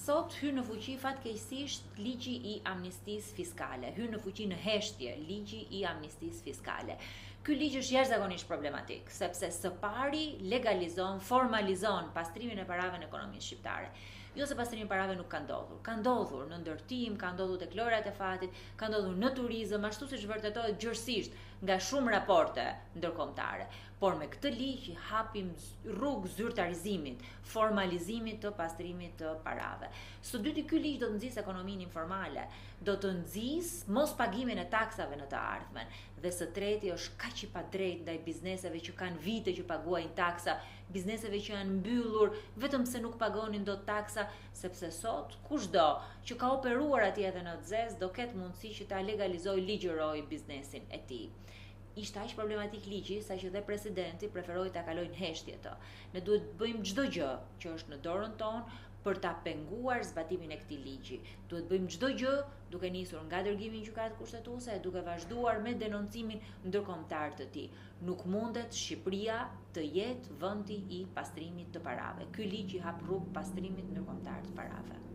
Sot hyn në fuqi fatkeqësisht ligji i amnistisë fiskale, hyn në fuqi në heshtje ligji i amnistisë fiskale. Ky ligj është jashtëzakonisht problematik, sepse së pari legalizon, formalizon pastrimin e parave në ekonominë shqiptare. Jo se pastrimi i parave nuk ka ndodhur në ndërtim, ka ndodhur tek lojrat e fatit, ka ndodhur në turizëm, ashtu siç vërtetohet gjërësisht nga shumë raporte ndërkombëtare. Por me këtë ligj hapim rrugë zyrtarizimit, formalizimit të pastrimit të parave. Së dyti, ky ligj do të nxjisë ekonominë informale, do të nxjisë mos pagimin e taksave në të ardhmen, dhe së treti është kaq i padrejtë ndaj bizneseve që kanë vite që paguajnë taksa, bizneseve që janë mbyllur vetëm se nuk pagonin dot taksa, sepse sot kushdo që ka operuar atje edhe në zez do ketë mundësi që ta legalizojë ligjëroj biznesin e tij. Ishte aq problematik ligji saqë dhe presidenti preferoi ta kalojë në heshtje të. Ne duhet të bëjmë çdo gjë që është në dorën tonë për ta penguar zbatimin e këtij ligji. Duhet bëjmë çdo gjë duke nisur nga dërgimi i gjykatës kushtetuese e duke vazhduar me denoncimin ndërkombëtar të tij. Nuk mundet Shqipëria të jetë vendi i pastrimit të parave. Ky ligj i hap rrugë pastrimit ndërkombëtar të parave.